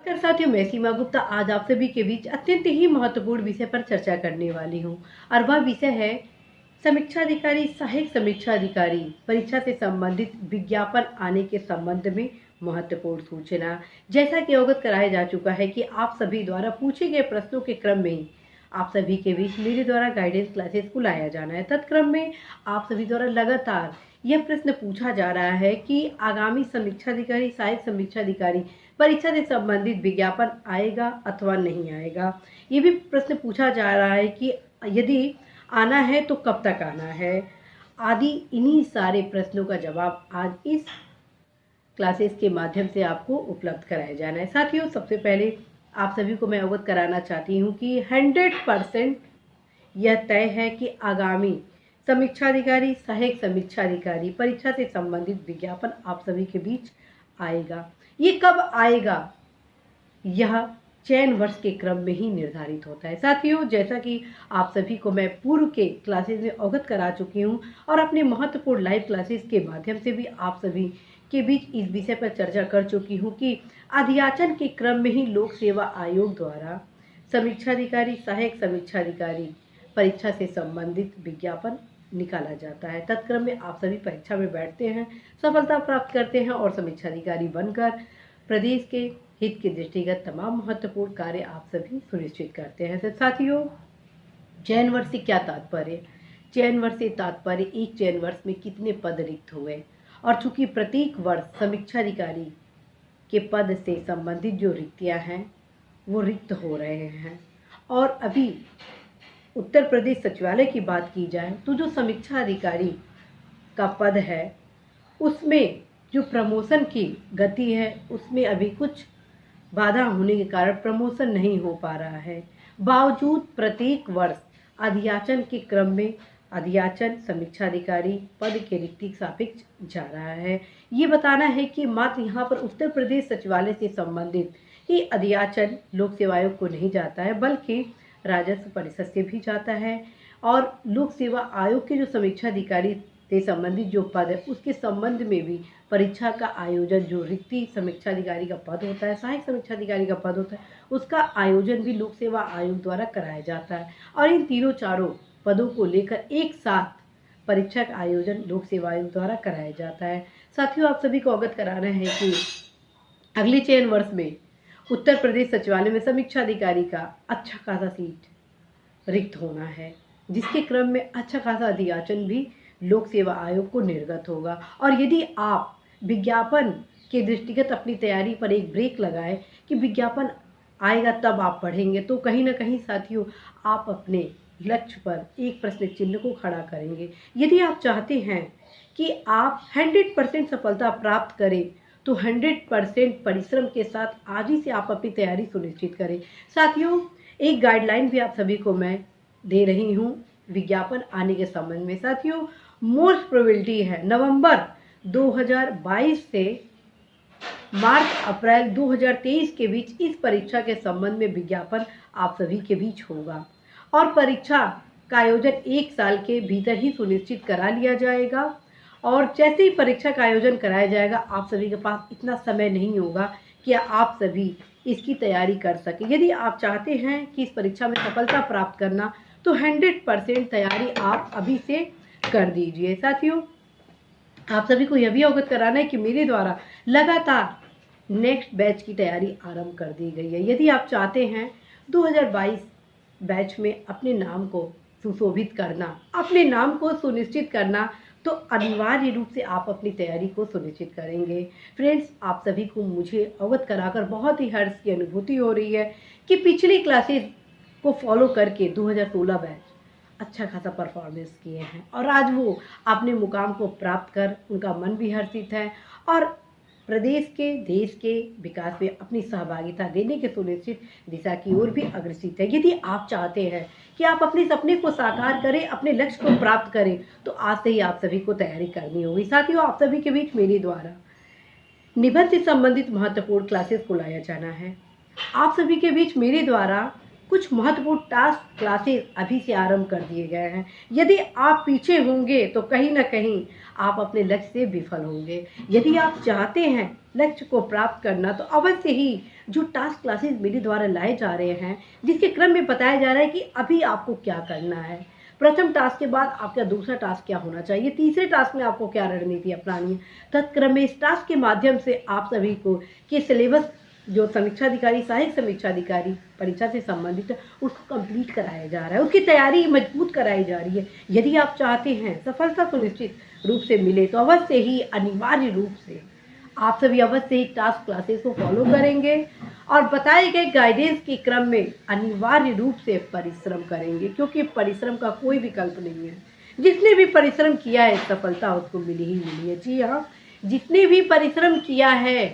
नमस्कार साथियों, मैं सीमा गुप्ता आज आप सभी के बीच अत्यंत ही महत्वपूर्ण विषय पर चर्चा करने वाली हूं और वह विषय है समीक्षा अधिकारी, सहायक समीक्षा अधिकारी परीक्षा से संबंधित विज्ञापन आने के संबंध में महत्वपूर्ण सूचना। जैसा कि अवगत कराया जा चुका है कि आप सभी द्वारा पूछे गए प्रश्नों के क्रम में ही आप सभी के बीच मेरे द्वारा गाइडेंस क्लासेस को लाया जाना है। तत्क्रम में आप सभी द्वारा लगातार यह प्रश्न पूछा जा रहा है कि आगामी समीक्षा अधिकारी, सहायक समीक्षा अधिकारी परीक्षा से संबंधित विज्ञापन आएगा अथवा नहीं आएगा। ये भी प्रश्न पूछा जा रहा है कि यदि आना है तो कब तक आना है आदि। इन्हीं सारे प्रश्नों का जवाब आज इस क्लासेस के माध्यम से आपको उपलब्ध कराया जाना है। साथियों, सबसे पहले आप सभी को मैं अवगत कराना चाहती हूँ कि 100% यह तय है कि आगामी समीक्षा अधिकारी, सहायक समीक्षा अधिकारी परीक्षा से संबंधित विज्ञापन आप सभी के बीच आएगा। ये कब आएगा यह चयन वर्ष के क्रम में ही निर्धारित होता है। साथियों, जैसा कि आप सभी को मैं पूर्व के क्लासेस में अवगत करा चुकी हूँ और अपने महत्वपूर्ण लाइव क्लासेस के माध्यम से भी आप सभी के बीच इस विषय पर चर्चा कर चुकी हूँ कि अध्याचन के क्रम में ही लोक सेवा आयोग द्वारा समीक्षा अधिकारी, सहायक समीक्षा अधिकारी परीक्षा से संबंधित विज्ञापन निकाला जाता है। तत्क्रम में आप सभी परीक्षा में बैठते हैं, सफलता प्राप्त करते हैं और समीक्षा अधिकारी बनकर प्रदेश के हित के दृष्टिगत तमाम महत्वपूर्ण कार्य आप सभी सुनिश्चित करते हैं। तो साथियों, चयन वर्ष से क्या तात्पर्य? चयन वर्ष से तात्पर्य एक चयन वर्ष में कितने पद रिक्त हुए, और चूंकि प्रत्येक वर्ष समीक्षा अधिकारी के पद से संबंधित जो रिक्तियां हैं वो रिक्त हो रहे हैं। और अभी उत्तर प्रदेश सचिवालय की बात की जाए तो जो समीक्षा अधिकारी का पद है उसमें जो प्रमोशन की गति है उसमें अभी कुछ बाधा होने के कारण प्रमोशन नहीं हो पा रहा है। बावजूद प्रत्येक वर्ष अध्याचन के क्रम में अध्याचन समीक्षा अधिकारी पद के रिक्ति सापेक्ष जा रहा है। ये बताना है कि मात्र यहाँ पर उत्तर प्रदेश सचिवालय से संबंधित ही अध्याचन लोक सेवा आयोग को नहीं जाता है, बल्कि राजस्व परिषद से भी जाता है। और लोक सेवा आयोग के जो समीक्षा अधिकारी से संबंधित जो पद है उसके संबंध में भी परीक्षा का आयोजन, जो रिक्ति समीक्षा अधिकारी का पद होता है, सहायक समीक्षा अधिकारी का पद होता है, उसका आयोजन भी लोक सेवा आयोग द्वारा कराया जाता है। और इन तीनों चारों पदों को लेकर एक साथ परीक्षा का आयोजन लोक सेवा आयोग द्वारा कराया जाता है। साथियों, आप सभी को अवगत कराना है कि अगले चयन वर्ष में उत्तर प्रदेश सचिवालय में समीक्षा अधिकारी का अच्छा खासा सीट रिक्त होना है, जिसके क्रम में अच्छा खासा अध्याचन भी लोक सेवा आयोग को निर्गत होगा। और यदि आप विज्ञापन के दृष्टिगत अपनी तैयारी पर एक ब्रेक लगाए कि विज्ञापन आएगा तब आप पढ़ेंगे, तो कहीं ना कहीं साथियों आप अपने लक्ष्य पर एक प्रश्न चिन्ह को खड़ा करेंगे। यदि आप चाहते हैं कि आप 100% सफलता प्राप्त करें तो 100% परिश्रम के साथ आज ही से आप अपनी तैयारी सुनिश्चित करें। साथियों, एक गाइडलाइन भी आप सभी को मैं दे रही हूँ विज्ञापन आने के संबंध में। साथियों, मोस्ट प्रोबेबिलिटी है नवंबर 2022 से मार्च अप्रैल 2023 के बीच इस परीक्षा के संबंध में विज्ञापन आप सभी के बीच होगा। और परीक्षा का आयोजन एक साल के भीतर ही सुनिश्चित करा लिया जाएगा। और जैसे ही परीक्षा का आयोजन कराया जाएगा आप सभी के पास इतना समय नहीं होगा कि आप सभी इसकी तैयारी कर सकें। यदि आप चाहते हैं कि इस परीक्षा में सफलता प्राप्त करना तो 100% तैयारी आप अभी से कर दीजिए। साथियों, आप सभी को यह भी अवगत कराना है कि मेरे द्वारा लगातार नेक्स्ट बैच की तैयारी आरंभ कर दी गई है। यदि आप चाहते हैं 2022 बैच में अपने नाम को सुशोभित करना, अपने नाम को सुनिश्चित करना, तो अनिवार्य रूप से आप अपनी तैयारी को सुनिश्चित करेंगे। फ्रेंड्स, आप सभी को मुझे अवगत कराकर बहुत ही हर्ष की अनुभूति हो रही है कि पिछली क्लासेस को फॉलो करके 2016 बैच अच्छा खासा परफॉर्मेंस किए हैं और आज वो अपने मुकाम को प्राप्त कर उनका मन भी हर्षित है और प्रदेश के, देश के विकास में अपनी सहभागिता देने के सुनिश्चित दिशा की ओर भी अग्रसित है। यदि आप चाहते हैं कि आप अपने सपने को साकार करें, अपने लक्ष्य को प्राप्त करें, तो आज से ही आप सभी को तैयारी करनी होगी। साथियों, आप सभी के बीच मेरे द्वारा निबंध से संबंधित महत्वपूर्ण क्लासेस को लाया जाना है। आप सभी के बीच मेरे द्वारा कुछ महत्वपूर्ण टास्क क्लासेस अभी से आरंभ कर दिए गए हैं। यदि आप पीछे होंगे तो कहीं ना कहीं आप अपने लक्ष्य से विफल होंगे। यदि आप चाहते हैं लक्ष्य को प्राप्त करना तो अवश्य ही जो टास्क क्लासेस मेरे द्वारा लाए जा रहे हैं, जिसके क्रम में बताया जा रहा है कि अभी आपको क्या करना है, प्रथम टास्क के बाद आपका दूसरा टास्क क्या होना चाहिए, तीसरे टास्क में आपको क्या रणनीति अपनानी है, तत्क्रम में इस टास्क के माध्यम से आप सभी को कि सिलेबस जो समीक्षाधिकारी सहायक समीक्षाधिकारी परीक्षा से संबंधित है उसको कंप्लीट कराया जा रहा है, उसकी तैयारी मजबूत कराई जा रही है। यदि आप चाहते हैं सफलता सुनिश्चित रूप से मिले तो अवश्य ही अनिवार्य रूप से आप सभी अवश्य ही टास्क क्लासेस को फॉलो करेंगे और बताए गए गाइडेंस के क्रम में अनिवार्य रूप से परिश्रम करेंगे, क्योंकि परिश्रम का कोई विकल्प नहीं है। जिसने भी परिश्रम किया है सफलता उसको मिली ही मिली है। जी हाँ, जिसने भी परिश्रम किया है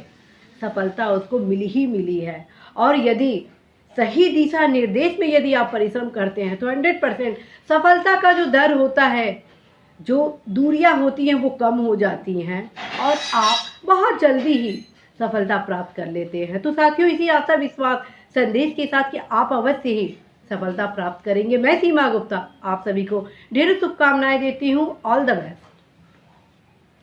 सफलता उसको मिली ही मिली है। और यदि सही दिशा निर्देश में यदि आप परिश्रम करते हैं तो 100% सफलता का जो दर होता है, जो दूरियां होती हैं वो कम हो जाती हैं और आप बहुत जल्दी ही सफलता प्राप्त कर लेते हैं। तो साथियों, इसी आशा विश्वास संदेश के साथ कि आप अवश्य ही सफलता प्राप्त करेंगे, मैं सीमा गुप्ता आप सभी को ढेरों शुभकामनाएं देती हूँ। All the best.